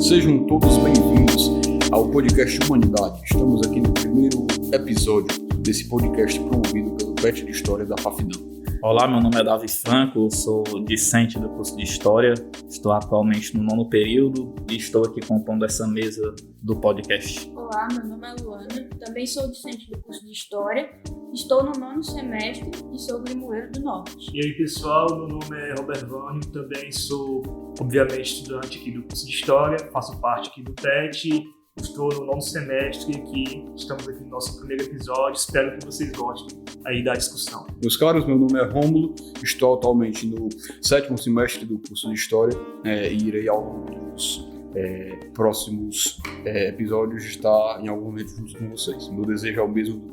Sejam todos bem-vindos ao podcast Humanidade. Estamos aqui no primeiro episódio desse podcast promovido pelo PET de História da FAFINAM. Olá, meu nome é Davi Franco, sou discente do curso de História, estou atualmente no 9º período e estou aqui compondo essa mesa do podcast. Olá, meu nome é Luana, também sou discente do curso de História, estou no 9º semestre e sou do Limoeiro do Norte. E aí, pessoal, meu nome é Robert Vânio, também sou, obviamente, estudante aqui do curso de História, faço parte aqui do PET, estou no 9º semestre e estamos aqui no nosso primeiro episódio, espero que vocês gostem aí da discussão. Meus caros, meu nome é Rômulo, estou atualmente no 7º semestre do curso de História e irei ao longo dos próximos episódios estar em algum momento junto com vocês. Meu desejo é o mesmo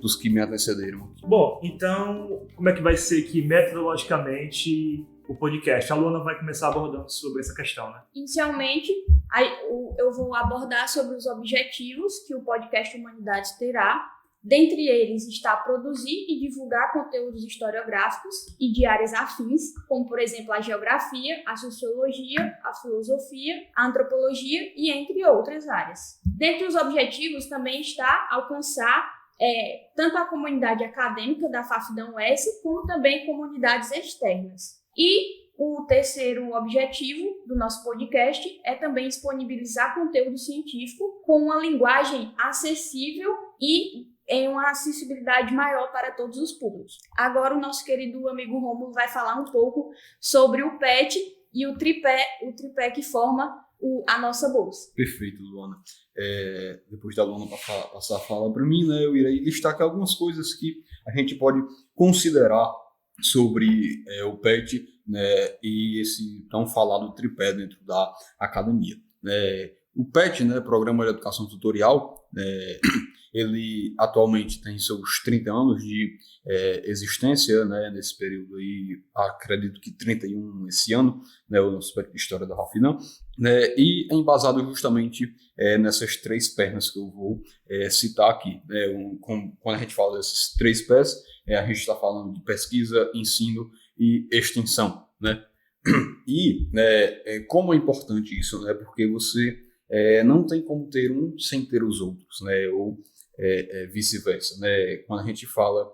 dos que me antecederam aqui. Bom, então, como é que vai ser aqui metodologicamente o podcast? A Luana vai começar abordando sobre essa questão, né? Inicialmente, eu vou abordar sobre os objetivos que o podcast Humanidades terá. Dentre eles está produzir e divulgar conteúdos historiográficos e de áreas afins, como, por exemplo, a geografia, a sociologia, a filosofia, a antropologia e entre outras áreas. Dentre os objetivos também está alcançar tanto a comunidade acadêmica da FAFINAM-US, como também comunidades externas. E o terceiro objetivo do nosso podcast é também disponibilizar conteúdo científico com uma linguagem acessível e em uma acessibilidade maior para todos os públicos. Agora o nosso querido amigo Rômulo vai falar um pouco sobre o PET e o tripé que forma a nossa bolsa. Perfeito, Luana. Depois da Luana passar a fala para mim, né, eu irei destacar algumas coisas que a gente pode considerar sobre o PET, né, e esse tão falado tripé dentro da academia. O PET, né, Programa de Educação Tutorial, ele atualmente tem seus 30 anos de existência, né, nesse período aí, acredito que 31 esse ano, né, o nosso PET de História da FAFINAM, né, e é embasado justamente nessas três pernas que eu vou citar aqui. Quando a gente fala desses três pés, a gente está falando de pesquisa, ensino e extensão, né? E como é importante isso, né? Porque você não tem como ter um sem ter os outros, né? Ou vice-versa, né? Quando a gente fala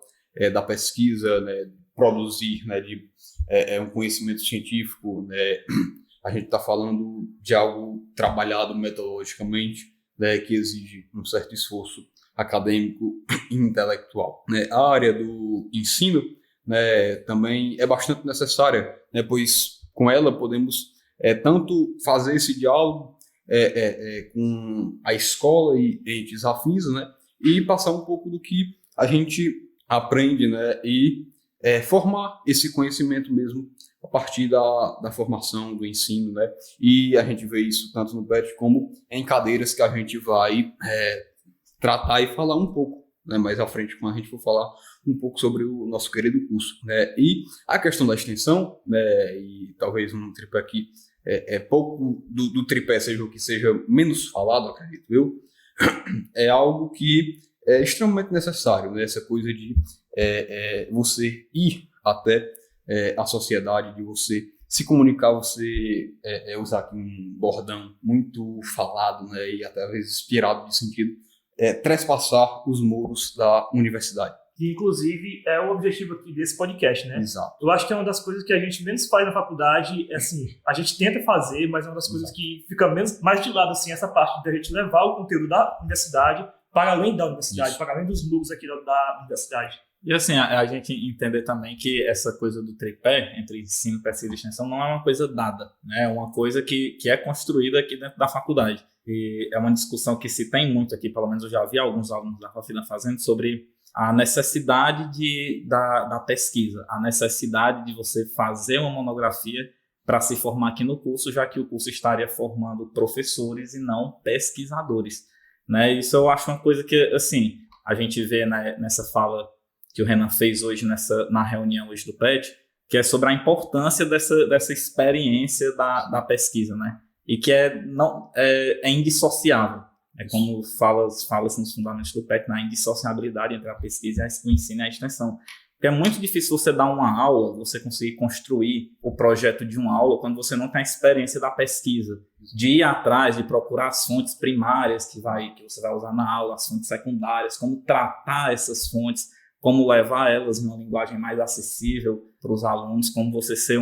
da pesquisa, né, produzir, né, de um conhecimento científico, né, a gente está falando de algo trabalhado metodologicamente, né, que exige um certo esforço acadêmico e intelectual, né? A área do ensino, né, também é bastante necessária, né, pois com ela podemos tanto fazer esse diálogo com a escola e entes afins, né, e passar um pouco do que a gente aprende, né, e formar esse conhecimento mesmo a partir da formação, do ensino, né, e a gente vê isso tanto no PET como em cadeiras que a gente vai tratar e falar um pouco, né, mais à frente, quando a gente for falar um pouco sobre o nosso querido curso, né, e a questão da extensão, né, e talvez um tripé aqui pouco do tripé seja o que seja menos falado, acredito eu, é algo que é extremamente necessário, né? Essa coisa de você ir até a sociedade, de você se comunicar, você usar aqui um bordão muito falado, né? E até às vezes inspirado de sentido, trespassar os muros da universidade. Que, inclusive, é o objetivo aqui desse podcast, né? Exato. Eu acho que é uma das coisas que a gente menos faz na faculdade, assim, a gente tenta fazer, mas é uma das coisas que fica mais de lado, assim, essa parte da gente levar o conteúdo da universidade para além da universidade, Isso. para além dos muros aqui da universidade. E assim, a gente entender também que essa coisa do tripé entre ensino, pesquisa e extensão não é uma coisa dada, né? É uma coisa que é construída aqui dentro da faculdade. E é uma discussão que se tem muito aqui, pelo menos eu já vi alguns alunos da FAFINAM fazendo, sobre a necessidade da pesquisa, a necessidade de você fazer uma monografia para se formar aqui no curso, já que o curso estaria formando professores e não pesquisadores, né? Isso eu acho uma coisa que, assim, a gente vê nessa fala que o Renan fez hoje na reunião hoje do PET, que é sobre a importância dessa experiência da pesquisa, né? E que é indissociável. É como fala-se nos fundamentos do PET, na indissociabilidade entre a pesquisa, o ensino e a extensão. Porque é muito difícil você dar uma aula, você conseguir construir o projeto de uma aula quando você não tem a experiência da pesquisa, de ir atrás, de procurar as fontes primárias que você vai usar na aula, as fontes secundárias, como tratar essas fontes, como levar elas em uma linguagem mais acessível para os alunos, como você ser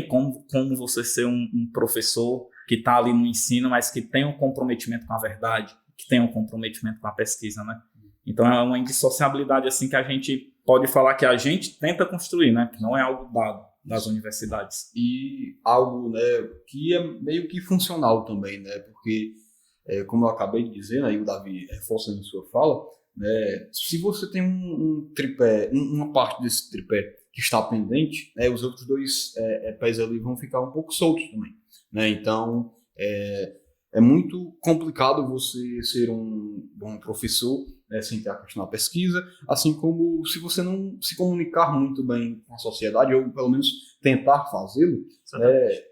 como você ser um professor que está ali no ensino, mas que tem um comprometimento com a verdade, que tem um comprometimento com a pesquisa, né? Então é uma indissociabilidade assim que a gente pode falar que a gente tenta construir, né? Que não é algo dado das universidades. E algo, né, que é meio que funcional também, né? Porque, como eu acabei de dizer, né, e o Davi reforçando sua fala, né, se você tem um tripé, uma parte desse tripé que está pendente, né, os outros dois pés ali vão ficar um pouco soltos também, né? Então, é muito complicado você ser um bom professor, né, sem ter a questão da pesquisa, assim como se você não se comunicar muito bem com a sociedade, ou pelo menos tentar fazê-lo,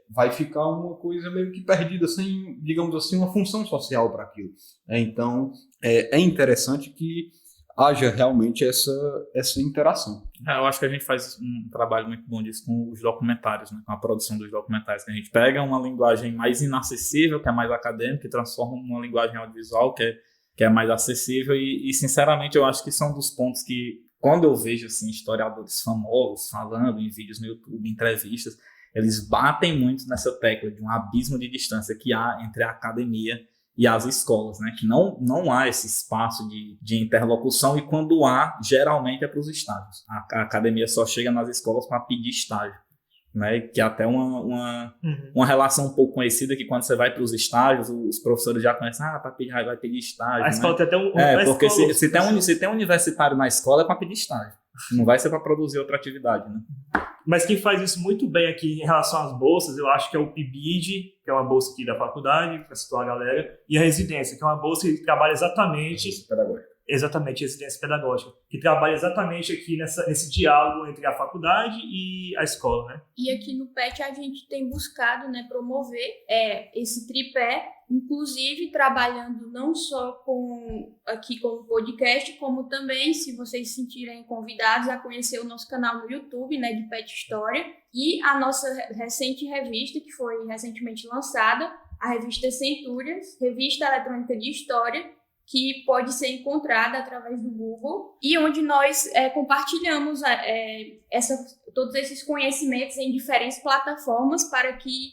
vai ficar uma coisa meio que perdida, sem, digamos assim, uma função social para aquilo. Então, é interessante que haja realmente essa interação. Eu acho que a gente faz um trabalho muito bom disso com os documentários, né? Com a produção dos documentários, que a gente pega uma linguagem mais inacessível, que é mais acadêmica, e transforma numa linguagem audiovisual, que é mais acessível, e sinceramente eu acho que são dos pontos que, quando eu vejo assim, historiadores famosos falando em vídeos no YouTube, em entrevistas, eles batem muito nessa tecla de um abismo de distância que há entre a academia e as escolas, né? Que não há esse espaço de interlocução, e quando há, geralmente é para os estágios. A academia só chega nas escolas para pedir estágio, né? Que é até uma relação um pouco conhecida, que quando você vai para os estágios, os professores já conhecem, vai pedir estágio. A escola, né? Tem até porque escola, se tem um universitário na escola, é para pedir estágio. Não vai ser para produzir outra atividade, né? Mas quem faz isso muito bem aqui em relação às bolsas, eu acho que é o PIBID, que é uma bolsa aqui da faculdade, para situar a galera, e a residência, que é uma bolsa que trabalha exatamente... Exatamente, residência pedagógica, que trabalha exatamente aqui nesse diálogo entre a faculdade e a escola, né? E aqui no PET a gente tem buscado, né, promover esse tripé, inclusive trabalhando não só aqui com o podcast, como também, se vocês se sentirem convidados a conhecer o nosso canal no YouTube, né, de PET História, e a nossa recente revista, que foi recentemente lançada, a revista Centúrias, Revista Eletrônica de História, que pode ser encontrada através do Google, e onde nós compartilhamos todos esses conhecimentos em diferentes plataformas para que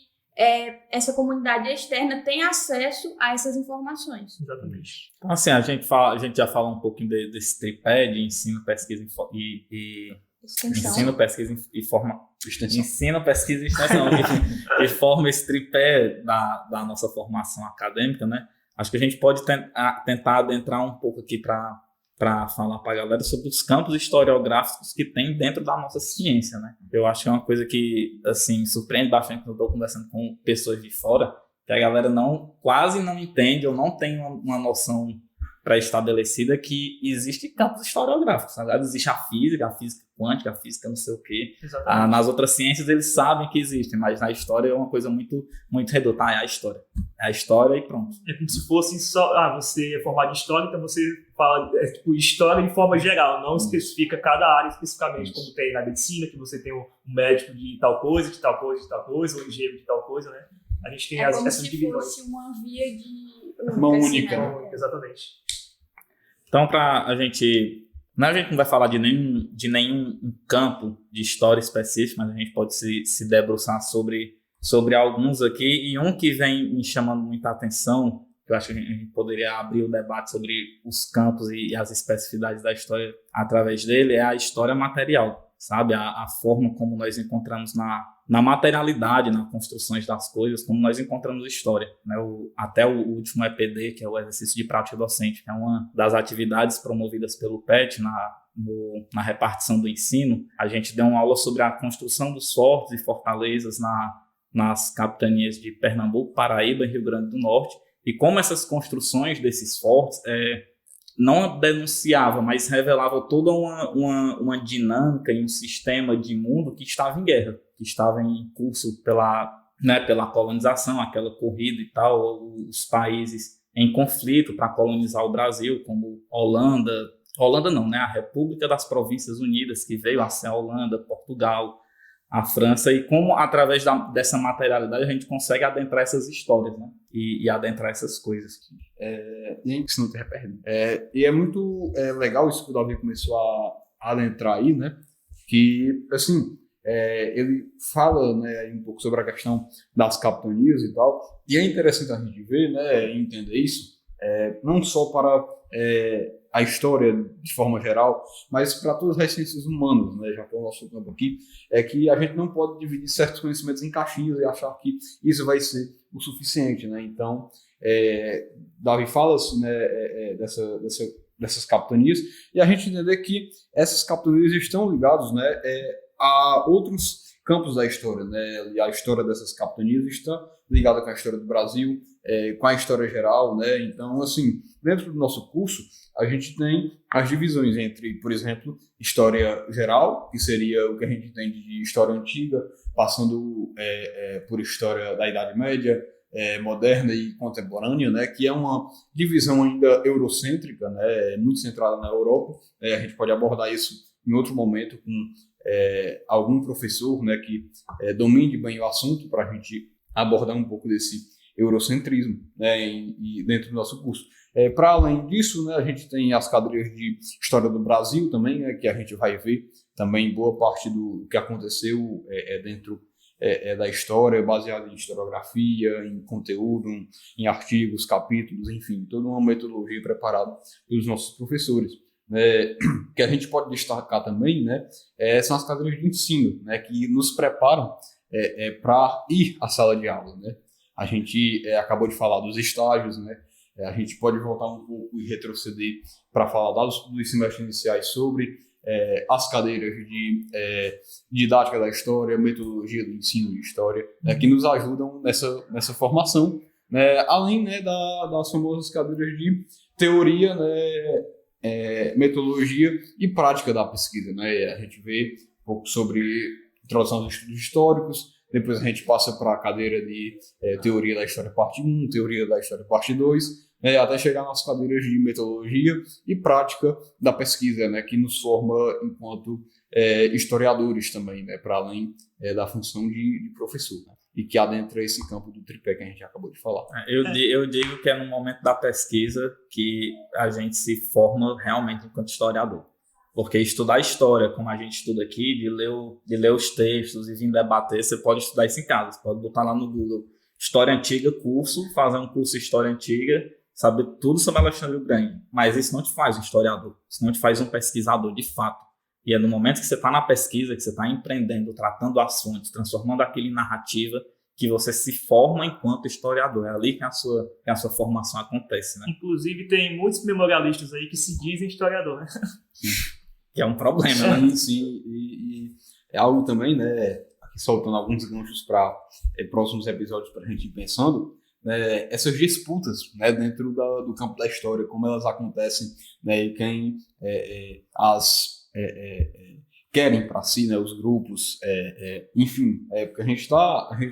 essa comunidade externa tenha acesso a essas informações. Exatamente. Então, assim, a gente já fala um pouquinho desse tripé de ensino, pesquisa e ensino, pesquisa e extensão. Ensino, pesquisa e extensão, que forma esse tripé da nossa formação acadêmica, né? Acho que a gente pode tentar adentrar um pouco aqui para falar para a galera sobre os campos historiográficos que tem dentro da nossa ciência, né? Eu acho que é uma coisa que, assim, surpreende bastante quando eu estou conversando com pessoas de fora, que a galera quase não entende ou não tem uma noção pré-estabelecida que existe campos historiográficos. Sabe? Existe a física quântica, a física não sei o quê. Nas outras ciências eles sabem que existem, mas na história é uma coisa muito, muito reduta. É a história. É a história e pronto. É como se fosse só... você é formado em história, então você fala história de forma geral, não especifica cada área especificamente, como tem na medicina, que você tem um médico de tal coisa, de tal coisa, de tal coisa, ou engenheiro de tal coisa, né? A gente tem essas divisões. Como se fosse uma via de... Mão única. Exatamente. Então, a gente não vai falar de nenhum campo de história específico, mas a gente pode se debruçar sobre alguns aqui, e um que vem me chamando muita atenção, que eu acho que a gente poderia abrir o debate sobre os campos e as especificidades da história através dele, é a história material, sabe? A forma como nós encontramos na materialidade, nas construções das coisas, como nós encontramos história, né? Até o último EPD, que é o exercício de prática docente, que é uma das atividades promovidas pelo PET na repartição do ensino. A gente deu uma aula sobre a construção dos fortes e fortalezas nas capitanias de Pernambuco, Paraíba e Rio Grande do Norte, e como essas construções desses fortes não denunciava, mas revelava toda uma dinâmica e um sistema de mundo que estava em guerra, que estava em curso pela colonização, aquela corrida e tal, os países em conflito para colonizar o Brasil, como Holanda, Holanda não, né? A República das Províncias Unidas, que veio a ser a Holanda, Portugal, a França, e como através dessa materialidade a gente consegue adentrar essas histórias, né? E adentrar essas coisas. Se não tem e é muito legal isso que o Davi começou a adentrar aí, né? Que, assim, ele fala, né, um pouco sobre a questão das capitanias e tal, e é interessante a gente ver, né, e entender isso, não só para a história de forma geral, mas para todas as ciências humanas, né, já que é o nosso campo aqui, é que a gente não pode dividir certos conhecimentos em caixinhas e achar que isso vai ser o suficiente, né? Então, Davi fala-se, né, dessas capitanias, e a gente entender que essas capitanias estão ligadas, né, a outros campos da história, né? E a história dessas capitanias está ligada com a história do Brasil, com a história geral, né? Então, assim, dentro do nosso curso, a gente tem as divisões entre, por exemplo, história geral, que seria o que a gente entende de história antiga, passando por história da Idade Média, moderna e contemporânea, né, que é uma divisão ainda eurocêntrica, né, muito centrada na Europa. A gente pode abordar isso em outro momento com algum professor, né, que domine bem o assunto, para a gente abordar um pouco desse eurocentrismo, né, e dentro do nosso curso. Para além disso, né, a gente tem as cadeiras de História do Brasil também, né, que a gente vai ver também boa parte do que aconteceu dentro da história, baseado em historiografia, em conteúdo, em artigos, capítulos, enfim, toda uma metodologia preparada pelos nossos professores. Que a gente pode destacar também, né, são as cadeiras de ensino, né, que nos preparam para ir à sala de aula, né. A gente acabou de falar dos estágios, né, a gente pode voltar um pouco e retroceder para falar dos semestres iniciais sobre as cadeiras de didática da história, metodologia do ensino de história, que nos ajudam nessa formação, né, além, né, das famosas cadeiras de teoria, né, metodologia e prática da pesquisa, né? A gente vê um pouco sobre introdução aos estudos históricos, depois a gente passa para a cadeira de teoria da história parte 1, teoria da história parte 2, até chegar nas cadeiras de metodologia e prática da pesquisa, né, que nos forma enquanto historiadores também, né, para além da função de professor, né, e que adentra esse campo do tripé que a gente acabou de falar. Eu digo que é no momento da pesquisa que a gente se forma realmente enquanto historiador. Porque estudar história, como a gente estuda aqui, de ler os textos e vir debater, você pode estudar isso em casa. Você pode botar lá no Google História Antiga, curso, fazer um curso de História Antiga, saber tudo sobre Alexandre o Grande. Mas isso não te faz um historiador, isso não te faz um pesquisador de fato. E é no momento que você está na pesquisa, que você está empreendendo, tratando as fontes, transformando aquilo em narrativa, que você se forma enquanto historiador. É ali que a sua formação acontece, né? Inclusive, tem muitos memorialistas aí que se dizem historiador, né? Sim. Que é um problema, né? Sim, e é algo também, né, aqui soltando alguns ganchos para próximos episódios para a gente ir pensando, né, essas disputas, né, dentro do campo da história, como elas acontecem, né, e quem querem para si, né, os grupos, enfim, porque a gente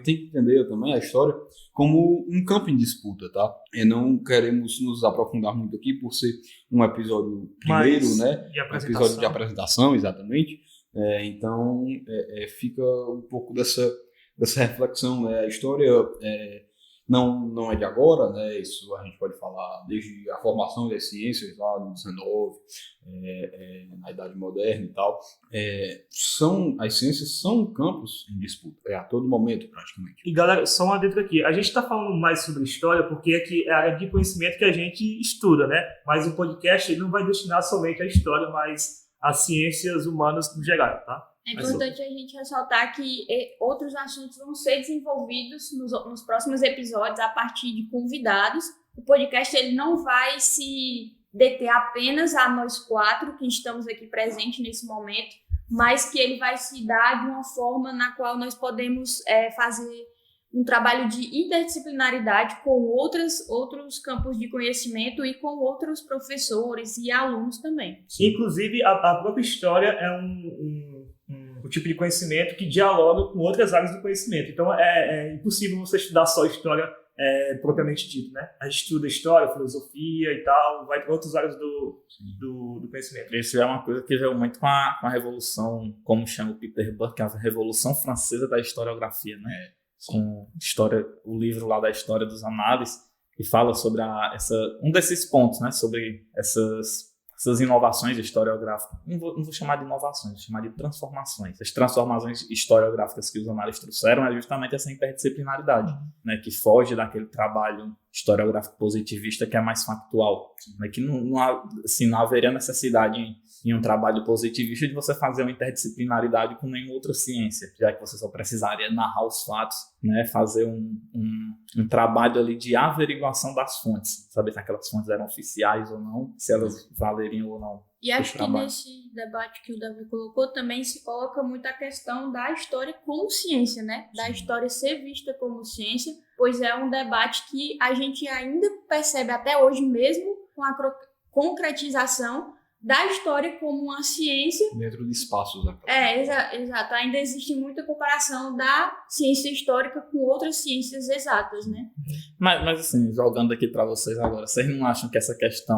tem que entender também a história como um campo em disputa, tá? E não queremos nos aprofundar muito aqui por ser um episódio primeiro, né? Um episódio de apresentação, exatamente. Então, fica um pouco dessa reflexão, né? A história não é de agora, né? Isso a gente pode falar desde a formação das ciências lá no 19, na Idade Moderna e tal. As ciências são campos em disputa, a todo momento, praticamente. E galera, só uma adentro aqui. A gente está falando mais sobre história porque aqui é a área de conhecimento que a gente estuda, né? Mas o podcast ele não vai destinar somente à história, mas às ciências humanas no geral, tá? É importante a gente ressaltar que outros assuntos vão ser desenvolvidos nos próximos episódios a partir de convidados. O podcast ele não vai se deter apenas a nós quatro que estamos aqui presentes nesse momento, mas que ele vai se dar de uma forma na qual nós podemos fazer um trabalho de interdisciplinaridade com outros campos de conhecimento e com outros professores e alunos também. Inclusive, a própria história é um tipo de conhecimento que dialoga com outras áreas do conhecimento. Então, é impossível você estudar só história propriamente dito, né? A gente estuda história, filosofia e tal, vai para outras áreas do conhecimento. Isso é uma coisa que veio muito com a Revolução, como chama o Peter Burke, a Revolução Francesa da historiografia, né? Com o livro lá da História dos Análises, que fala sobre um desses pontos, né? Sobre essas inovações historiográficas. Não vou chamar de inovações, vou chamar de transformações. As transformações historiográficas que os análises trouxeram é justamente essa interdisciplinaridade, né, que foge daquele trabalho historiográfico positivista que é mais factual, né, que não haveria necessidade em um trabalho positivista de você fazer uma interdisciplinaridade com nenhuma outra ciência, já que você só precisaria narrar os fatos, né, fazer um trabalho ali de averiguação das fontes, saber se aquelas fontes eram oficiais ou não, se elas valeriam ou não. E acho que nesse debate que o Davi colocou também se coloca muito a questão da história como ciência, né? Da história ser vista como ciência, pois é um debate que a gente ainda percebe até hoje mesmo com a concretização da história como uma ciência. Dentro de espaços. Né? Exato. Ainda existe muita comparação da ciência histórica com outras ciências exatas, né? Mas assim, jogando aqui para vocês agora, vocês não acham que essa questão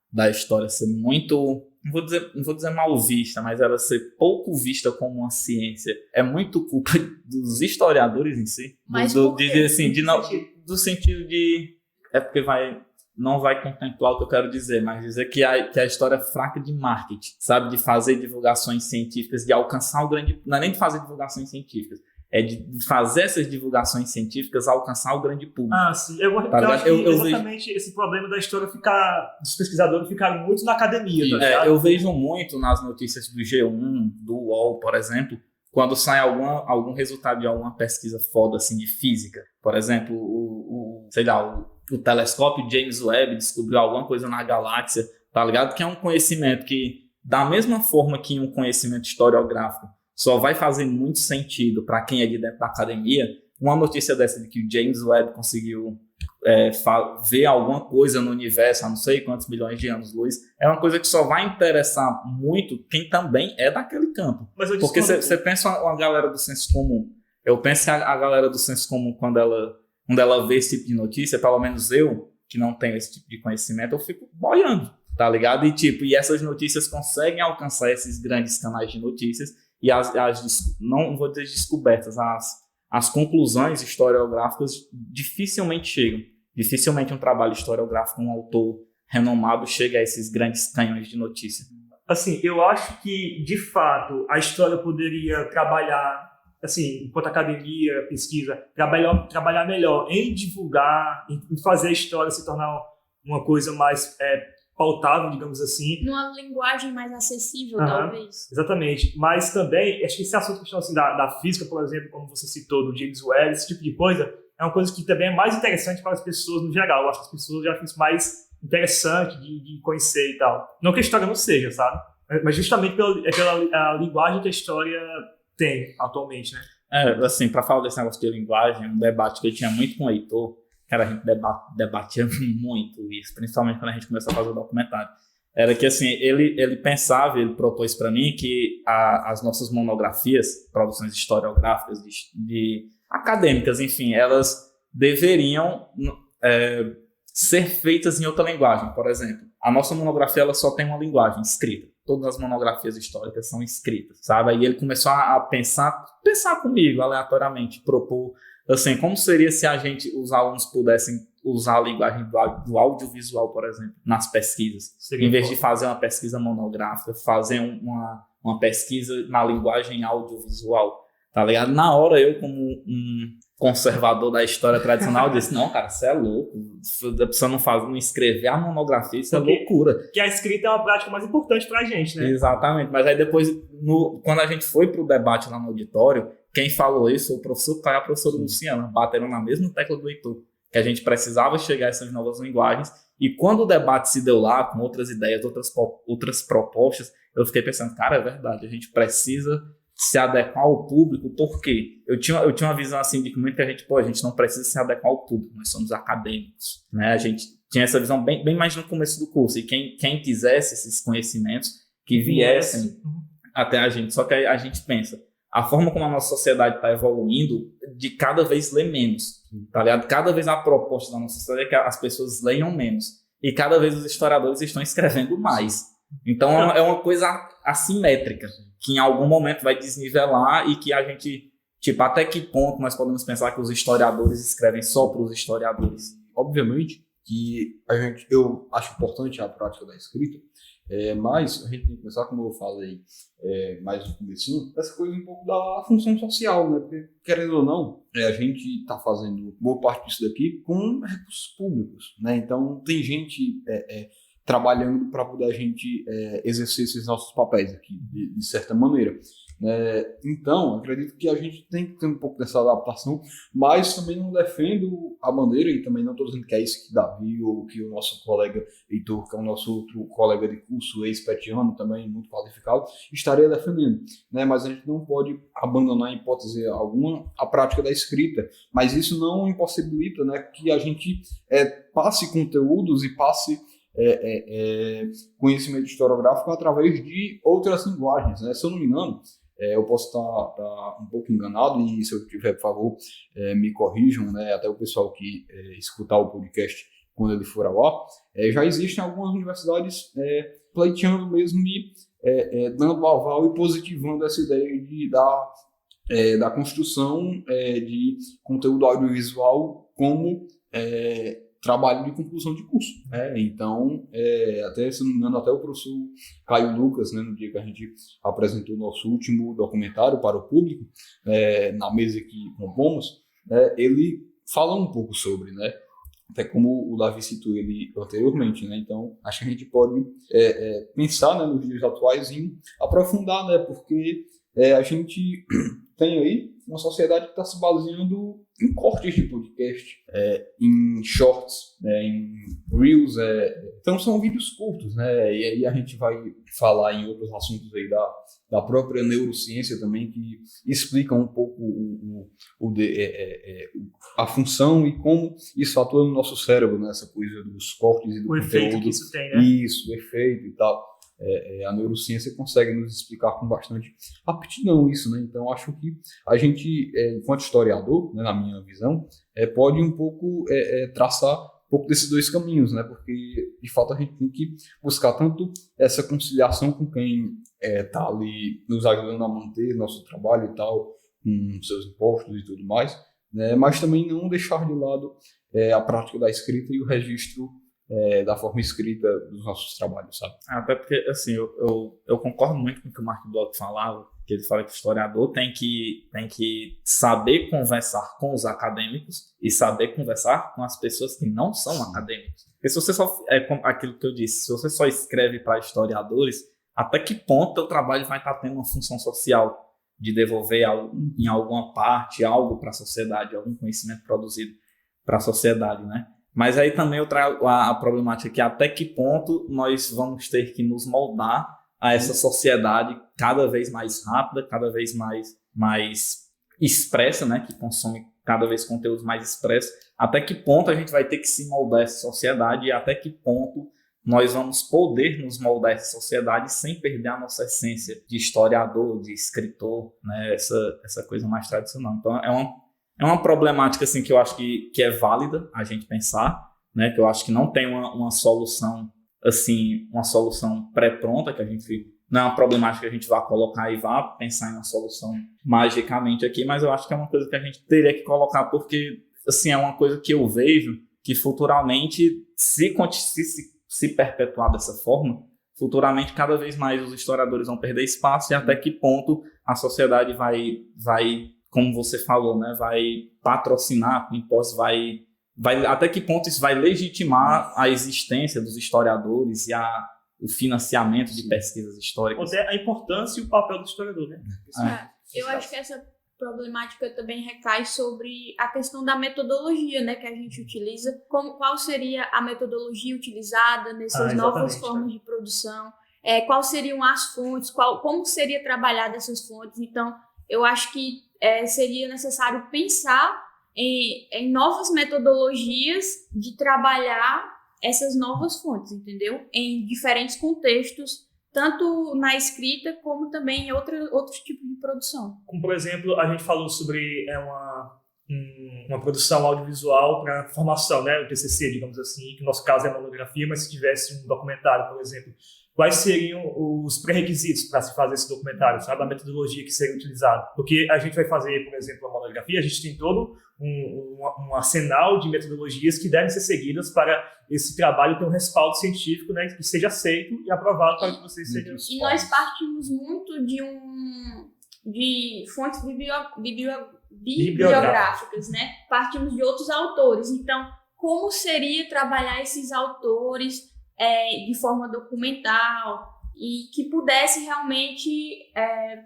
da história ser muito, não vou dizer mal vista, mas ela ser pouco vista como uma ciência, é muito culpa dos historiadores em si? Mas por quê? Do sentido de... É porque não vai contemplar o que eu quero dizer, mas dizer que a história é fraca de marketing, sabe? De fazer divulgações científicas, de alcançar o grande... Não é nem de fazer divulgações científicas, é de fazer essas divulgações científicas alcançar o grande público. Ah, sim. Eu acho que exatamente esse problema da história dos pesquisadores ficaram muito na academia. Eu vejo muito nas notícias do G1, do UOL, por exemplo, quando sai algum resultado de alguma pesquisa foda assim, de física. Por exemplo, o telescópio James Webb descobriu alguma coisa na galáxia, tá ligado? Que é um conhecimento que, da mesma forma que um conhecimento historiográfico só vai fazer muito sentido para quem é de dentro da academia, uma notícia dessa de que o James Webb conseguiu ver alguma coisa no universo há não sei quantos milhões de anos-luz, é uma coisa que só vai interessar muito quem também é daquele campo. Porque você pensa a galera do senso comum. Eu penso que a galera do senso comum, quando ela vê esse tipo de notícia, pelo menos eu, que não tenho esse tipo de conhecimento, eu fico boiando, tá ligado? E essas notícias conseguem alcançar esses grandes canais de notícias e não vou dizer descobertas, as conclusões historiográficas dificilmente chegam. Dificilmente um trabalho historiográfico, um autor renomado chega a esses grandes canhões de notícia. Assim, eu acho que, de fato, a história poderia trabalhar, assim, enquanto academia, pesquisa, trabalhar melhor em divulgar, em fazer a história se tornar uma coisa mais pautável, digamos assim. Numa linguagem mais acessível, talvez. Exatamente. Mas também, acho que esse assunto questão assim, da física, por exemplo, como você citou, do James Webb, esse tipo de coisa, é uma coisa que também é mais interessante para as pessoas no geral. Eu acho que as pessoas já acham isso mais interessante de conhecer e tal. Não que a história não seja, sabe? Mas justamente pela linguagem que a história tem atualmente, né? Assim, para falar desse negócio de linguagem, um debate que eu tinha muito com o Heitor, cara, a gente debatia muito isso, principalmente quando a gente começou a fazer o documentário. Era que, assim, ele propôs para mim que as nossas monografias, produções historiográficas, acadêmicas, enfim, elas deveriam ser feitas em outra linguagem. Por exemplo, a nossa monografia ela só tem uma linguagem escrita. Todas as monografias históricas são escritas, sabe? Aí ele começou a pensar comigo, aleatoriamente, propor, assim, como seria se os alunos pudessem usar a linguagem do audiovisual, por exemplo, nas pesquisas. Em vez de fazer uma pesquisa monográfica, fazer uma pesquisa na linguagem audiovisual, tá ligado? Na hora, eu, como um conservador da história tradicional, disse, não, cara, você é louco. A pessoa não escrever a monografia, isso é loucura. Que a escrita é uma prática mais importante pra gente, né? Exatamente. Mas aí depois, quando a gente foi pro debate lá no auditório, quem falou isso foi o professor Caio e a professora Luciana, bateram na mesma tecla do Heitor, que a gente precisava chegar a essas novas linguagens. E quando o debate se deu lá, com outras ideias, outras propostas, eu fiquei pensando, cara, é verdade, a gente precisa se adequar ao público. Por quê? Eu tinha uma visão assim de que muita gente, a gente não precisa se adequar ao público, nós somos acadêmicos, né? A gente tinha essa visão bem mais no começo do curso, e quem quisesse esses conhecimentos, que viessem até a gente. Só que a gente pensa, a forma como a nossa sociedade está evoluindo de cada vez ler menos, tá ligado? Cada vez a proposta da nossa sociedade é que as pessoas leiam menos. E cada vez os historiadores estão escrevendo mais. Então é uma coisa assimétrica, que em algum momento vai desnivelar e que a gente, tipo, até que ponto nós podemos pensar que os historiadores escrevem só para os historiadores? Obviamente que eu acho importante a prática da escrita, mas a gente tem que pensar, como eu falei mais no comecinho, essa coisa um pouco da função social, né? Porque, querendo ou não, a gente está fazendo boa parte disso daqui com recursos públicos, né? Então, tem gente trabalhando para poder a gente exercer esses nossos papéis aqui, de certa maneira. Então, acredito que a gente tem que ter um pouco dessa adaptação, mas também não defendo a bandeira, e também não estou dizendo que é isso que Davi ou que o nosso colega Heitor, que é o nosso outro colega de curso, ex-petiano, também muito qualificado, estaria defendendo. Mas a gente não pode abandonar, em hipótese alguma, a prática da escrita, mas isso não impossibilita, que a gente passe conteúdos e passe conhecimento historiográfico através de outras linguagens. Se eu não me engano, eu posso estar um pouco enganado, e se eu tiver, por favor, me corrijam, até o pessoal que escutar o podcast quando ele for ao ar. Já existem algumas universidades pleiteando mesmo e dando aval e positivando essa ideia da construção de conteúdo audiovisual como trabalho de conclusão de curso. Então, até, se não me engano, até o professor Caio Lucas, no dia que a gente apresentou o nosso último documentário para o público, na mesa que compomos, ele fala um pouco sobre, até como o Davi citou ele anteriormente. Então, acho que a gente pode pensar, nos dias atuais, em aprofundar, porque a gente tem aí uma sociedade que está se baseando em cortes de podcast, em shorts, em reels, então são vídeos curtos, e aí a gente vai falar em outros assuntos aí da própria neurociência também, que explicam um pouco a função e como isso atua no nosso cérebro, essa coisa dos cortes e do conteúdo. Efeito que isso tem, né? Isso, o efeito e tal. A neurociência consegue nos explicar com bastante aptidão isso, Então, acho que a gente, enquanto historiador, na minha visão, pode um pouco traçar um pouco desses dois caminhos, Porque, de fato, a gente tem que buscar tanto essa conciliação com quem está ali nos ajudando a manter nosso trabalho e tal, com seus impostos e tudo mais, mas também não deixar de lado a prática da escrita e o registro da forma escrita dos nossos trabalhos, sabe? Até porque, assim, eu concordo muito com o que o Mark Bloch falava, que ele fala que o historiador tem que saber conversar com os acadêmicos e saber conversar com as pessoas que não são acadêmicos. Porque se você só, aquilo que eu disse, se você só escreve para historiadores, até que ponto o trabalho vai estar tendo uma função social de devolver em alguma parte algo para a sociedade, algum conhecimento produzido para a sociedade, Mas aí também eu trago a problemática que até que ponto nós vamos ter que nos moldar a essa sociedade cada vez mais rápida, cada vez mais expressa, que consome cada vez conteúdos mais expressos. Até que ponto a gente vai ter que se moldar essa sociedade e até que ponto nós vamos poder nos moldar essa sociedade sem perder a nossa essência de historiador, de escritor, essa coisa mais tradicional. Então é uma problemática assim, que eu acho que é válida a gente pensar, que eu acho que não tem uma solução assim, uma solução pré-pronta, que a gente não é uma problemática que a gente vá colocar e vá pensar em uma solução magicamente aqui, mas eu acho que é uma coisa que a gente teria que colocar, porque assim, é uma coisa que eu vejo que futuramente, se perpetuar dessa forma, futuramente cada vez mais os historiadores vão perder espaço e até que ponto a sociedade vai como você falou, vai patrocinar com impostos, até que ponto isso vai legitimar a existência dos historiadores e o financiamento de pesquisas históricas. Até a importância e o papel do historiador, Eu acho que essa problemática também recai sobre a questão da metodologia, que a gente utiliza. Qual seria a metodologia utilizada nessas novas formas de produção? Quais seriam as fontes? Como seria trabalhada essas fontes? Então, eu acho que seria necessário pensar em novas metodologias de trabalhar essas novas fontes, entendeu? Em diferentes contextos, tanto na escrita como também em outros tipos de produção. Como, por exemplo, a gente falou sobre uma produção audiovisual para formação, né, o TCC, digamos assim, que no nosso caso é a monografia, mas se tivesse um documentário, por exemplo, quais seriam os pré-requisitos para se fazer esse documentário, sabe, a metodologia que seria utilizada? Porque a gente vai fazer, por exemplo, a monografia, a gente tem todo um arsenal de metodologias que devem ser seguidas para esse trabalho ter um respaldo científico, né, que seja aceito e aprovado para que vocês sejam... E nós partimos muito de fontes bibliográficas, né? Partimos de outros autores. Então, como seria trabalhar esses autores de forma documental e que pudesse realmente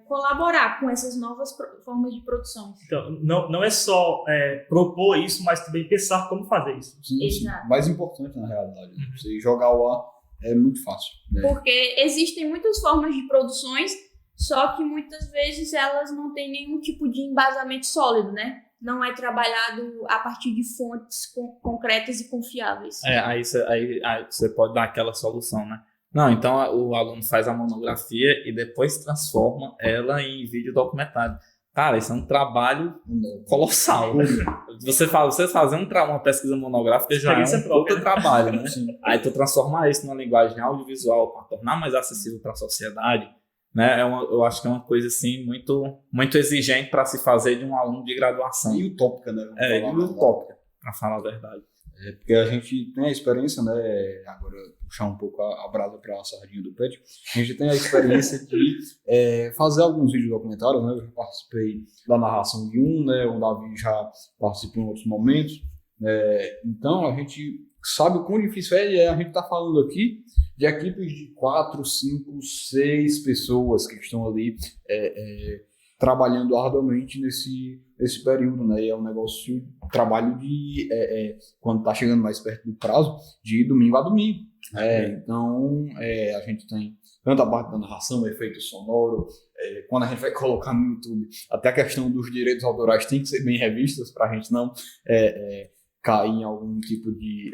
colaborar com essas novas formas de produção? Então, não é só propor isso, mas também pensar como fazer isso. Sim. Mais importante, na realidade. Você jogar o ar é muito fácil. Né? Porque existem muitas formas de produções, só que muitas vezes elas não têm nenhum tipo de embasamento sólido, né? Não é trabalhado a partir de fontes concretas e confiáveis. Aí você pode dar aquela solução, né? Não, então o aluno faz a monografia e depois transforma ela em vídeo documentário. Cara, isso é um trabalho colossal. Você fazer uma pesquisa monográfica já é um outro trabalho, né? Aí tu transformar isso numa linguagem audiovisual para tornar mais acessível para a sociedade, né? Eu acho que é uma coisa assim muito, muito exigente para se fazer de um aluno de graduação. E utópica, né? Utópica, para falar a verdade. Porque a gente tem a experiência, né? Agora, puxar um pouco a brasa para a sardinha do PET, a gente tem a experiência de fazer alguns vídeos documentários, né? Eu já participei da narração de um, né? O Davi já participou em outros momentos. Então, a gente sabe o quão difícil é. A gente está falando aqui de equipes de 4, 5, 6 pessoas que estão ali trabalhando arduamente nesse período, né? E é um negócio, trabalho de, quando está chegando mais perto do prazo, de domingo a domingo. Então, a gente tem tanto a parte da narração, efeito sonoro, quando a gente vai colocar no YouTube, até a questão dos direitos autorais tem que ser bem revistas para a gente não cair em algum tipo de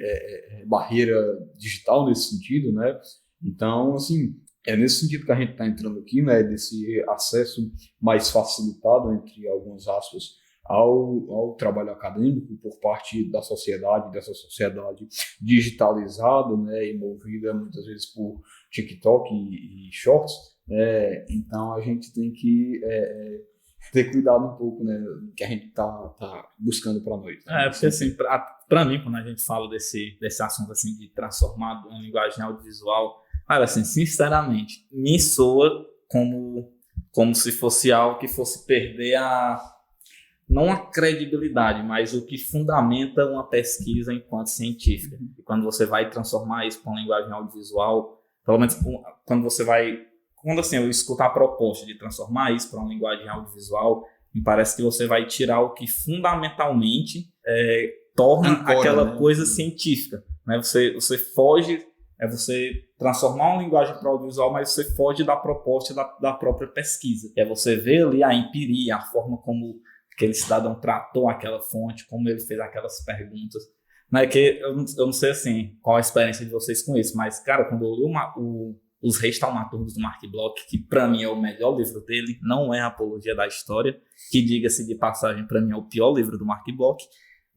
barreira digital nesse sentido, né? Então, assim, é nesse sentido que a gente está entrando aqui, né? Desse acesso mais facilitado, entre algumas aspas, ao trabalho acadêmico por parte da sociedade, dessa sociedade digitalizada, né? E movida muitas vezes por TikTok e Shorts. Então, a gente tem que ter cuidado um pouco, né, do que a gente tá buscando para nós. Né? Porque assim, para mim, quando a gente fala desse assunto assim de transformar uma linguagem audiovisual, cara, assim, sinceramente, me soa como se fosse algo que fosse perder não a credibilidade, mas o que fundamenta uma pesquisa enquanto científica. E quando você vai transformar isso para uma linguagem audiovisual, pelo menos quando assim, eu escuto a proposta de transformar isso para uma linguagem audiovisual, me parece que você vai tirar o que fundamentalmente torna aquela coisa científica. Né? Você foge, você transformar uma linguagem para audiovisual, mas você foge da proposta da própria pesquisa. Você vê ali a empiria, a forma como aquele cidadão tratou aquela fonte, como ele fez aquelas perguntas. Né? Que eu não sei assim, qual a experiência de vocês com isso, mas, cara, quando eu li Os Reis Taumaturgos do Mark Bloch, que para mim é o melhor livro dele, não é a Apologia da História, que, diga-se de passagem, para mim é o pior livro do Mark Bloch,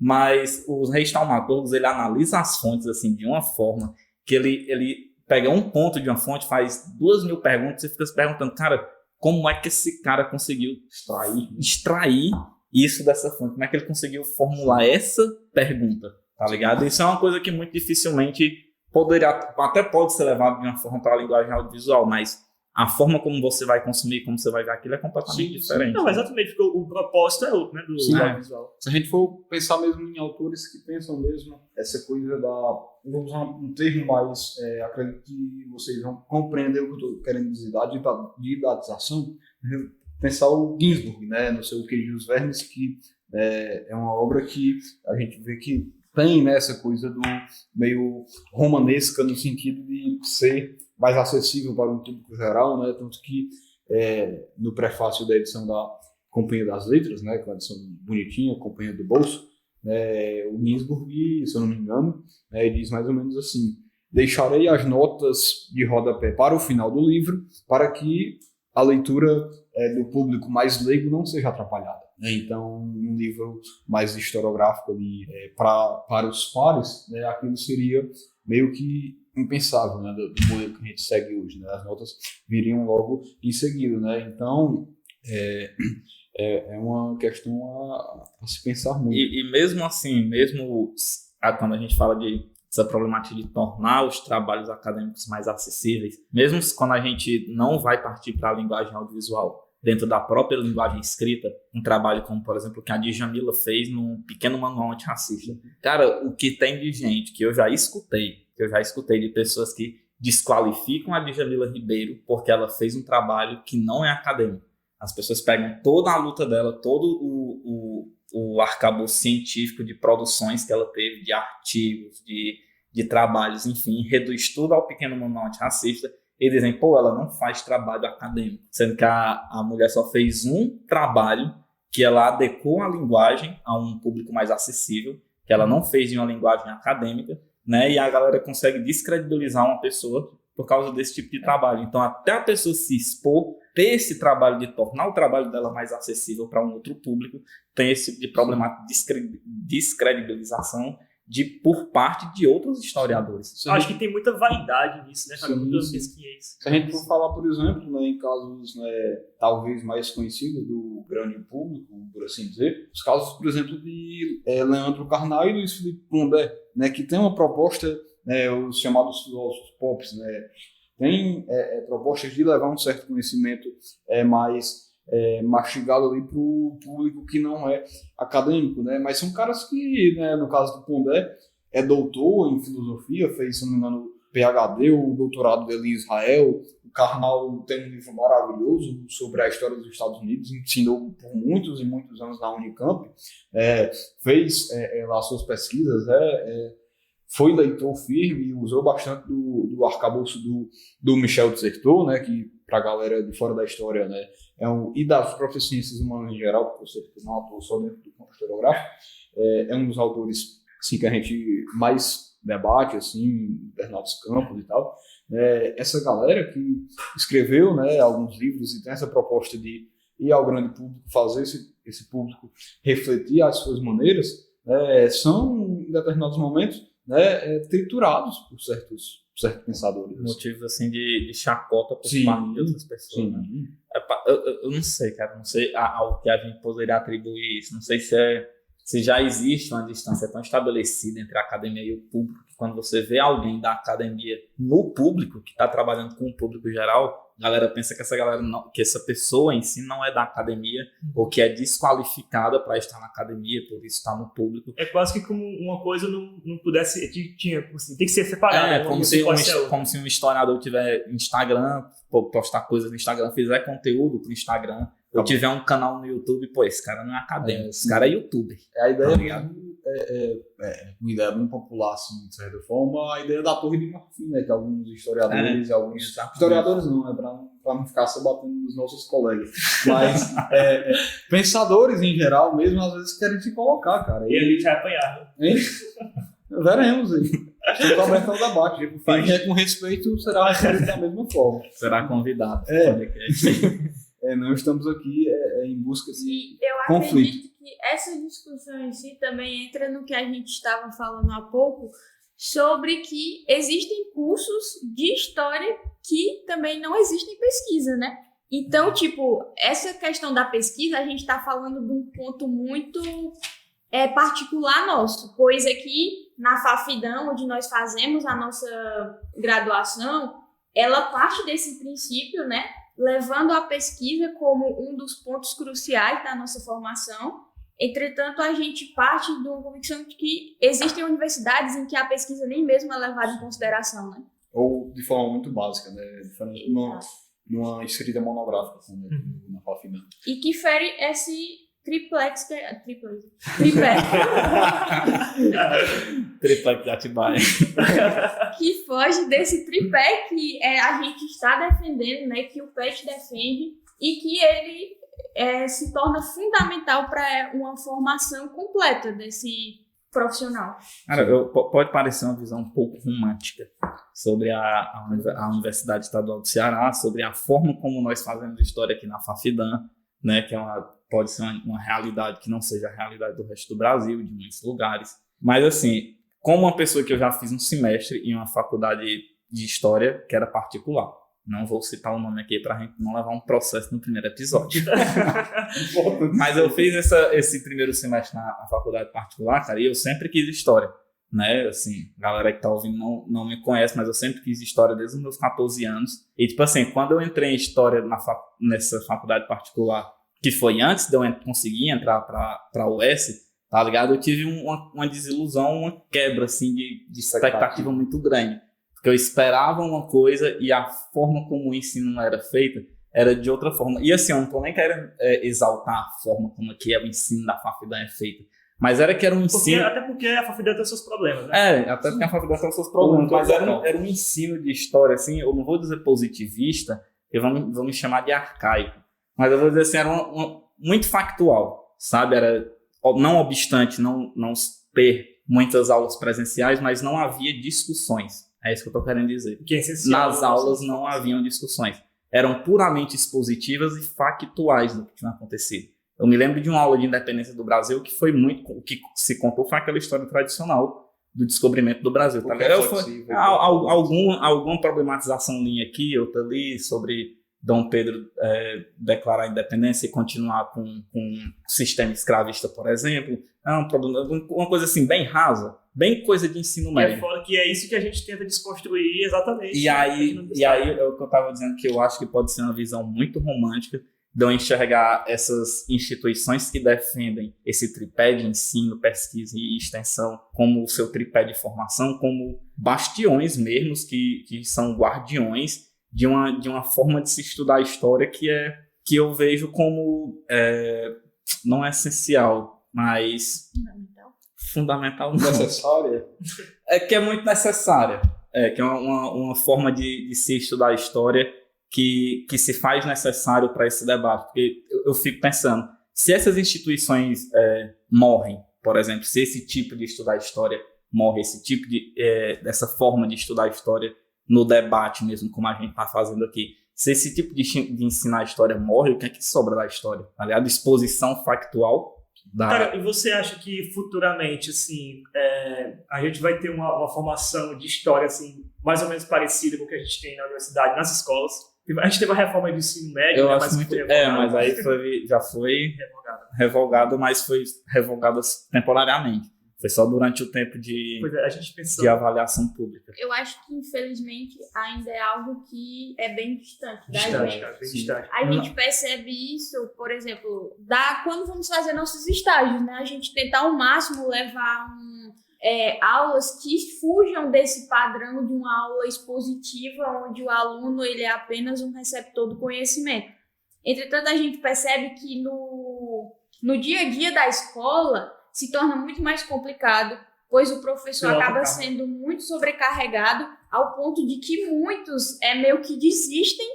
mas Os Reis Taumaturgos, ele analisa as fontes assim, de uma forma que ele pega um ponto de uma fonte, faz 2.000 perguntas e fica se perguntando, cara, como é que esse cara conseguiu extrair isso dessa fonte? Como é que ele conseguiu formular essa pergunta? Tá ligado? Isso é uma coisa que muito dificilmente até pode ser levado de uma forma para a linguagem audiovisual, mas a forma como você vai consumir, como você vai ver aquilo é completamente diferente. Não, exatamente, porque o propósito é outro, né, do audiovisual. Se a gente for pensar mesmo em autores que pensam mesmo essa coisa vamos usar um termo mais, acredito que vocês vão compreender o que eu estou querendo dizer, da didatização, pensar o Ginsburg, né, no seu Queijo dos Vermes, que é uma obra que a gente vê que tem, né, essa coisa do meio romanesca no sentido de ser mais acessível para um público geral, né, tanto que no prefácio da edição da Companhia das Letras, né, com a edição bonitinha, Companhia do Bolso, o Ginsburg, se eu não me engano, diz mais ou menos assim: deixarei as notas de rodapé para o final do livro para que a leitura do público mais leigo não seja atrapalhada. né? Então, um livro mais historiográfico ali para os pares, né? Aquilo seria meio que impensável, né? Do modelo que a gente segue hoje, né? As notas viriam logo em seguida, né? Então, é uma questão a se pensar muito. E mesmo assim, quando a gente fala dessa problemática de tornar os trabalhos acadêmicos mais acessíveis, mesmo quando a gente não vai partir para a linguagem audiovisual, dentro da própria linguagem escrita, um trabalho como, por exemplo, o que a Djamila fez num pequeno manual antirracista. Cara, o que tem de gente que eu já escutei de pessoas que desqualificam a Djamila Ribeiro porque ela fez um trabalho que não é acadêmico. As pessoas pegam toda a luta dela, todo o arcabouço científico de produções que ela teve, de artigos, de trabalhos, enfim, reduz tudo ao pequeno manual antirracista e dizem, pô, ela não faz trabalho acadêmico, sendo que a mulher só fez um trabalho que ela adequou a linguagem a um público mais acessível, que ela não fez em uma linguagem acadêmica, né? E a galera consegue descredibilizar uma pessoa por causa desse tipo de trabalho. Então, até a pessoa se expor, ter esse trabalho de tornar o trabalho dela mais acessível para um outro público, tem esse tipo de problemática de descredibilização por parte de outros historiadores. Acho que tem muita vaidade nisso, né, cara? Muita mesquinhez. Se a gente for falar, por exemplo, né, em casos talvez mais conhecidos do grande público, por assim dizer, os casos, por exemplo, de Leandro Carnal e Luiz Felipe Pondé, né, que tem uma proposta, os chamados filósofos pop, né, tem propostas de levar um certo conhecimento mais mastigado ali para o público que não é acadêmico, né? Mas são caras que, né, no caso do Pondé, é doutor em filosofia, fez, se não me engano, PhD, o doutorado dele em Israel. O Karnal tem um livro maravilhoso sobre a história dos Estados Unidos, ensinou por muitos e muitos anos na Unicamp, fez lá suas pesquisas, foi leitor firme e usou bastante do arcabouço do Michel Dissertot, né, que para a galera de fora da história, né, e das próprias ciências humanas em geral, porque você não atua só dentro do campo historiográfico, é um dos autores assim, que a gente mais debate, assim, Bernardo Campos e tal. Essa galera que escreveu, né, alguns livros e tem essa proposta de ir ao grande público, fazer esse público refletir as suas maneiras, são, em determinados momentos, triturados por certos pensadores. Motivos assim de chacota por parte de outras pessoas. Sim. Né? Eu não sei, cara. Não sei ao que a gente poderia atribuir isso. Não sei se já existe uma distância tão estabelecida entre a academia e o público, que quando você vê alguém da academia no público, que está trabalhando com o público geral, a galera pensa que que essa pessoa em si não é da academia, ou que é desqualificada para estar na academia, por isso está no público. É quase que como uma coisa não pudesse... tem que ser separada. Como se um historiador tiver Instagram, postar coisas no Instagram, fizer conteúdo pro Instagram, ou tiver um canal no YouTube, pô, esse cara não é acadêmico, esse cara é youtuber. A ideia uma ideia bem popular, assim, de certa forma, a ideia da Torre de Marfim, né, que alguns historiadores, historiadores não, né, para não ficar só batendo nos nossos colegas, mas pensadores em geral mesmo, às vezes querem se colocar, cara. E a gente vai apanhar, né? Veremos aí. Estou aberto ao debate. Quem é com respeito será recebido da mesma forma. Será convidado. Não estamos aqui em busca de eu conflito. Acredito que essa discussão em si também entra no que a gente estava falando há pouco, sobre que existem cursos de história que também não existem pesquisa, né? Então, essa questão da pesquisa, a gente está falando de um ponto muito particular nosso, pois aqui na Fafidam, onde nós fazemos a nossa graduação, ela parte desse princípio, né? Levando a pesquisa como um dos pontos cruciais da nossa formação. Entretanto, a gente parte de uma convicção de que existem universidades em que a pesquisa nem mesmo é levada em consideração, né? Ou de forma muito básica, né? Diferente numa escrita monográfica, né? Na Fafidam. E que fere esse tripé. Triplex de Atibaia. Que foge desse tripé que a gente está defendendo, né, que o PET defende, e que ele se torna fundamental para uma formação completa desse profissional. Cara, pode parecer uma visão um pouco romântica sobre a Universidade Estadual do Ceará, sobre a forma como nós fazemos história aqui na Fafidam, né, que é uma pode ser uma realidade que não seja a realidade do resto do Brasil, de muitos lugares. Mas, assim, como uma pessoa que eu já fiz um semestre em uma faculdade de História que era particular, não vou citar o nome aqui para a gente não levar um processo no primeiro episódio. Mas eu fiz esse primeiro semestre na faculdade particular, cara, e eu sempre quis História. Né, assim, a galera que tá ouvindo não me conhece, mas eu sempre quis História desde os meus 14 anos. E, tipo assim, quando eu entrei em História nessa faculdade particular, que foi antes de eu conseguir entrar pra UES, tá ligado? Eu tive uma desilusão, uma quebra, assim, de expectativa muito grande. Porque eu esperava uma coisa e a forma como o ensino era feito era de outra forma. E, assim, eu não tô nem querendo exaltar a forma como que o ensino da faculdade é feito. Mas era que era um ensino... Até porque a faculdade tem seus problemas, né? Até porque a faculdade tem seus problemas. Mas era um ensino de história, assim, eu não vou dizer positivista, porque vão me chamar de arcaico. Mas eu vou dizer assim, era muito factual, sabe? Era, não obstante não ter muitas aulas presenciais, mas não havia discussões. É isso que eu estou querendo dizer. Que é essencial. Nas aulas não haviam discussões. Eram puramente expositivas e factuais do que tinha acontecido. Eu me lembro de uma aula de independência do Brasil que foi o que se contou foi aquela história tradicional do descobrimento do Brasil. Tá? Alguma problematizaçãozinha aqui, outra ali, sobre Dom Pedro declarar a independência e continuar com o sistema escravista, por exemplo. Uma coisa assim, bem rasa, bem coisa de ensino médio. Fora que é isso que a gente tenta desconstruir exatamente. E aí é o que eu estava dizendo, que eu acho que pode ser uma visão muito romântica de eu enxergar essas instituições que defendem esse tripé de ensino, pesquisa e extensão como o seu tripé de formação, como bastiões mesmo, que são guardiões de uma forma de se estudar a história que eu vejo como não é essencial, mas fundamental não. Necessária? Que é muito necessária. Que é uma forma de se estudar a história que se faz necessário para esse debate. Porque eu fico pensando, se essas instituições morrem, por exemplo, se esse tipo de estudar história morre, esse tipo dessa forma de estudar história no debate mesmo, como a gente está fazendo aqui, se esse tipo de ensinar história morre, o que é que sobra da história? Aliás, exposição factual. Cara, e você acha que futuramente, assim, a gente vai ter uma formação de história, assim, mais ou menos parecida com o que a gente tem na universidade, nas escolas? A gente teve a reforma do ensino médio, eu acho muito, mas aí já foi revogado, mas foi revogado temporariamente. Foi só durante o tempo de avaliação pública. Eu acho que, infelizmente, ainda é algo que é bem distante da gente. Cara, bem distante. A gente percebe isso, por exemplo, quando vamos fazer nossos estágios, né? A gente tentar ao máximo levar aulas que fujam desse padrão de uma aula expositiva, onde o aluno ele é apenas um receptor do conhecimento. Entretanto, a gente percebe que no dia a dia da escola se torna muito mais complicado, pois o professor acaba sendo muito sobrecarregado, ao ponto de que muitos meio que desistem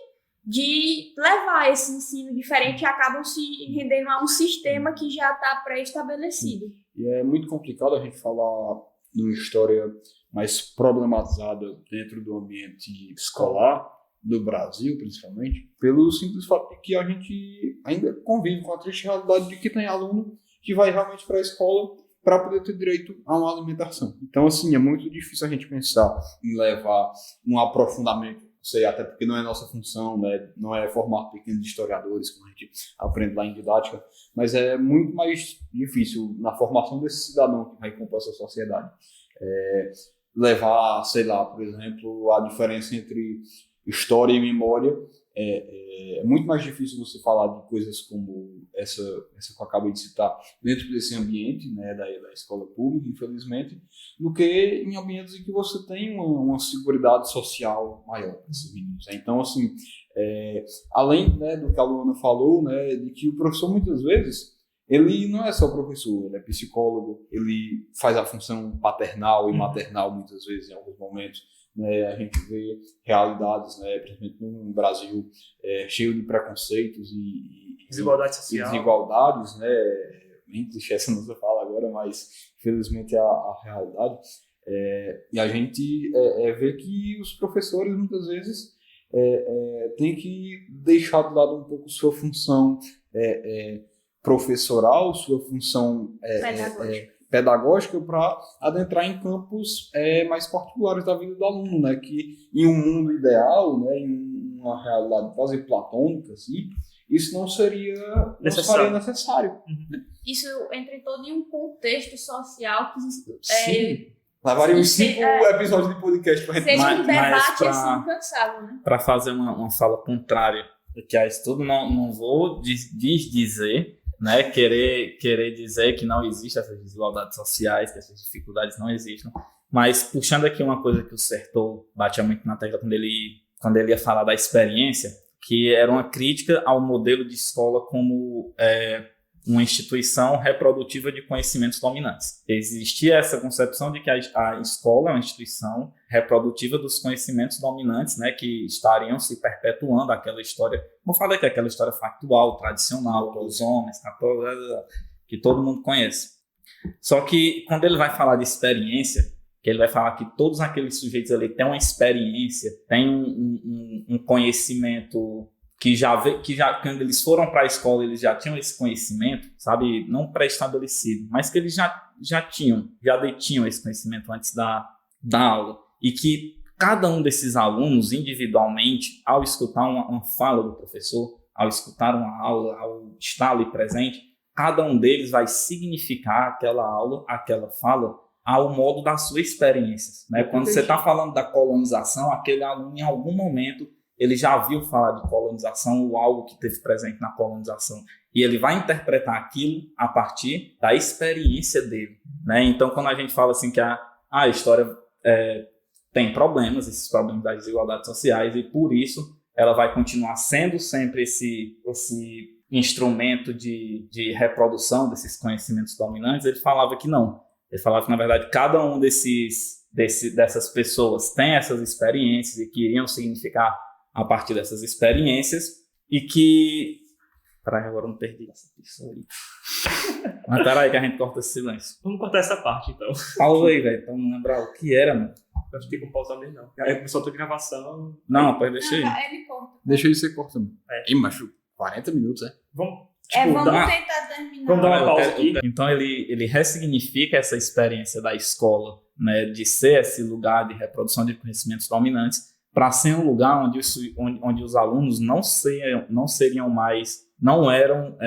de levar esse ensino diferente e acabam se rendendo a um sistema que já está pré-estabelecido. E é muito complicado a gente falar de uma história mais problematizada dentro do ambiente escolar, do Brasil principalmente, pelo simples fato de que a gente ainda convive com a triste realidade de que tem aluno que vai realmente para a escola para poder ter direito a uma alimentação. Então, assim, é muito difícil a gente pensar em levar um aprofundamento, até porque não é nossa função, né? Não é formar pequenos historiadores, como a gente aprende lá em didática, mas é muito mais difícil na formação desse cidadão que vai compor essa sociedade. Levar, sei lá, por exemplo, a diferença entre história e memória. É muito mais difícil você falar de coisas como essa que eu acabei de citar dentro desse ambiente, né, da escola pública, infelizmente, do que em ambientes em que você tem uma seguridade social maior para esses meninos. Então, assim, além, né, do que a Luana falou, né, de que o professor muitas vezes ele não é só professor, ele é psicólogo, ele faz a função paternal e maternal muitas vezes em alguns momentos. Né, a gente vê realidades, né, principalmente no Brasil, cheio de preconceitos e desigualdade social. E desigualdades, né, nem clichê essa não se fala agora, mas infelizmente é a realidade. E a gente vê que os professores muitas vezes têm que deixar de lado um pouco sua função professoral, sua função pedagógica para adentrar em campos mais particulares da vida do aluno, né? Que em um mundo ideal, né, em uma realidade quase platônica, assim, isso não seria necessário. Isso entra todo em um contexto social que Sim. Levaria uns 5 episódios de podcast para gente. Seria um debate assim incansável, né? Para fazer uma fala contrária do que a estudo, não vou dizer, né, querer dizer que não existem essas desigualdades sociais, que essas dificuldades não existem, mas puxando aqui uma coisa que o Sertor batia muito na tecla quando ele ia falar da experiência, que era uma crítica ao modelo de escola como uma instituição reprodutiva de conhecimentos dominantes. Existia essa concepção de que a escola é uma instituição reprodutiva dos conhecimentos dominantes, né, que estariam se perpetuando aquela história, como eu falei, que é aquela história factual, tradicional, dos homens, que todo mundo conhece. Só que quando ele vai falar de experiência, que ele vai falar que todos aqueles sujeitos ali têm uma experiência, têm um conhecimento que quando eles foram para a escola, eles já tinham esse conhecimento, sabe, não pré-estabelecido, mas que eles já detinham esse conhecimento antes da aula, e que cada um desses alunos, individualmente, ao escutar uma fala do professor, ao escutar uma aula, ao estar ali presente, cada um deles vai significar aquela aula, aquela fala, ao modo da sua experiência, né? Quando você está falando da colonização, aquele aluno, em algum momento, ele já viu falar de colonização ou algo que teve presente na colonização. E ele vai interpretar aquilo a partir da experiência dele, né? Então, quando a gente fala assim que a história tem problemas, esses problemas das desigualdades sociais, e por isso ela vai continuar sendo sempre esse instrumento de reprodução desses conhecimentos dominantes, ele falava que não. Ele falava que, na verdade, cada um dessas pessoas tem essas experiências e que iriam significar a partir dessas experiências, e que... Peraí, agora eu não perdi essa pessoa aí. Mas peraí que a gente corta esse silêncio. Vamos cortar essa parte, então. Pausa aí, velho, pra não lembrar o que era, mano. Eu não tenho como pausar mesmo, não. Aí começou a tua gravação. Não, pode deixar aí. Ele corta. Deixa aí, você corta. E macho, 40 minutos, Vamos, vamos tentar terminar. Vamos dar uma pausa aqui. Então ele ressignifica essa experiência da escola, né, de ser esse lugar de reprodução de conhecimentos dominantes, para ser um lugar onde os alunos não eram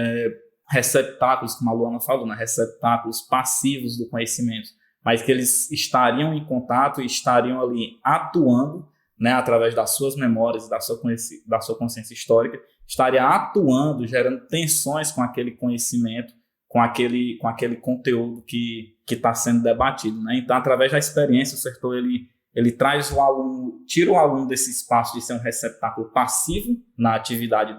receptáculos, como a Luana falou, né, receptáculos passivos do conhecimento, mas que eles estariam em contato e estariam ali atuando, né, através das suas memórias, da sua consciência histórica, estaria atuando, gerando tensões com aquele conhecimento, com aquele conteúdo que está sendo debatido, né? Então, através da experiência, o Sertor, ele traz o aluno, tira o aluno desse espaço de ser um receptáculo passivo na atividade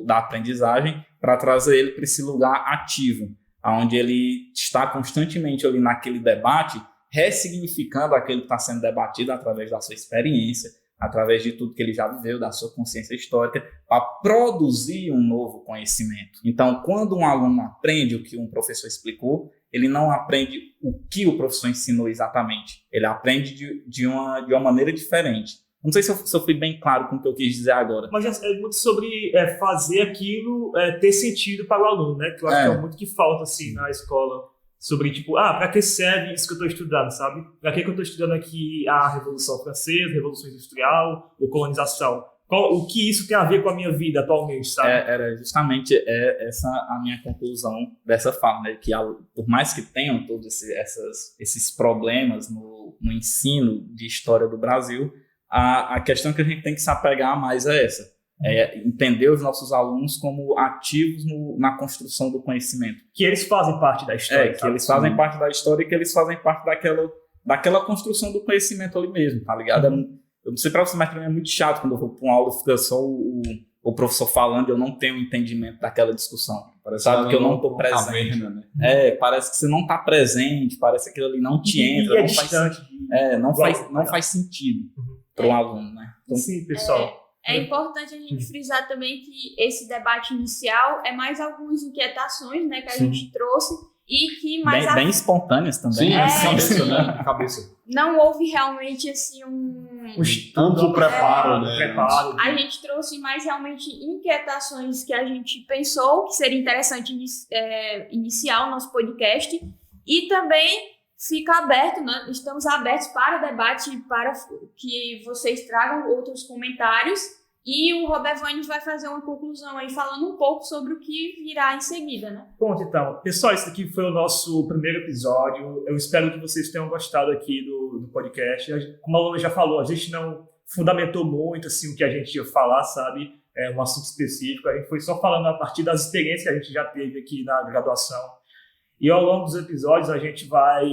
da aprendizagem, para trazer ele para esse lugar ativo, onde ele está constantemente ali naquele debate, ressignificando aquilo que está sendo debatido através da sua experiência, através de tudo que ele já viveu, da sua consciência histórica, para produzir um novo conhecimento. Então, quando um aluno aprende o que um professor explicou, ele não aprende o que o professor ensinou exatamente. Ele aprende de uma maneira diferente. Não sei se eu fui bem claro com o que eu quis dizer agora. Mas é muito sobre fazer aquilo ter sentido para o aluno, né? Que eu acho que é muito que falta assim, na escola. Sobre, tipo, para que serve isso que eu estou estudando, sabe? Para que eu estou estudando aqui a Revolução Francesa, a Revolução Industrial, ou colonização? O que isso tem a ver com a minha vida atualmente, sabe? Era justamente essa a minha conclusão dessa fala, né? Que por mais que tenham todos esses problemas no ensino de história do Brasil, a questão que a gente tem que se apegar mais é essa. Entender os nossos alunos como ativos na construção do conhecimento. Que eles fazem parte da história. Que eles fazem parte da história e que eles fazem parte daquela construção do conhecimento ali mesmo, tá ligado? Eu não sei pra você, mas pra mim é muito chato quando eu vou pra uma aula e fica só o professor falando e eu não tenho entendimento daquela discussão. Sabe que eu não tô presente. Né? Parece que você não tá presente, parece que aquilo ali não te entra. Não faz sentido para um aluno, né? Então, sim, pessoal. É importante a gente frisar também que esse debate inicial é mais algumas inquietações, né, que a gente trouxe e que mais bem espontâneas também. Sim, cabeça. Não houve realmente assim um amplo preparo, né? Preparo. A gente trouxe mais realmente inquietações que a gente pensou que seria interessante iniciar o nosso podcast, e também fica aberto, né? Estamos abertos para debate, para que vocês tragam outros comentários, e o Robert Vânio vai fazer uma conclusão aí falando um pouco sobre o que virá em seguida, né? Pronto, então. Pessoal, esse aqui foi o nosso primeiro episódio. Eu espero que vocês tenham gostado aqui do podcast. Como a Luna já falou, a gente não fundamentou muito assim, o que a gente ia falar, sabe? Um assunto específico. A gente foi só falando a partir das experiências que a gente já teve aqui na graduação. E ao longo dos episódios a gente vai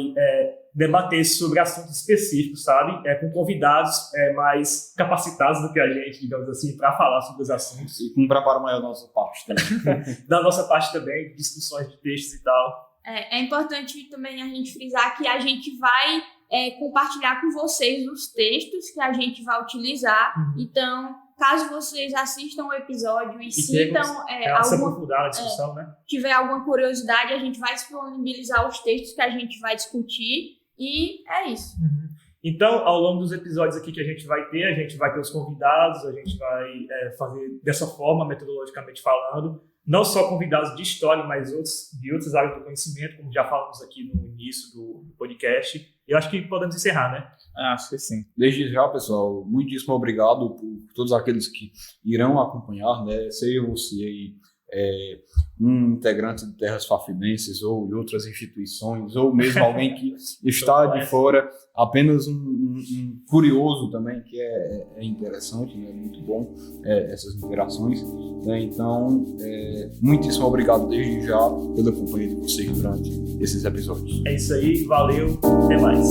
debater sobre assuntos específicos, sabe? Com convidados mais capacitados do que a gente, digamos assim, para falar sobre os assuntos. E com um preparo maior da nossa parte também. Da nossa parte também, discussões de textos e tal. É importante também a gente frisar que a gente vai compartilhar com vocês os textos que a gente vai utilizar. Então, caso vocês assistam o episódio e sintam aprofundar a discussão, né? Tiver alguma curiosidade, a gente vai disponibilizar os textos que a gente vai discutir, e é isso. Então, ao longo dos episódios aqui que a gente vai ter os convidados, a gente vai fazer dessa forma, metodologicamente falando, não só convidados de história, mas de outras áreas do conhecimento, como já falamos aqui no início do podcast. Eu acho que podemos encerrar, né? Acho que sim. Desde já, pessoal, muitíssimo obrigado por todos aqueles que irão acompanhar, né? Seja você aí um integrante de Terras Farfidenses ou de outras instituições, ou mesmo alguém que está de fora, apenas um curioso também, que é interessante, né? Muito bom essas interações, né? Então, muitíssimo obrigado desde já pela companhia de vocês durante esses episódios. É isso aí, valeu, até mais.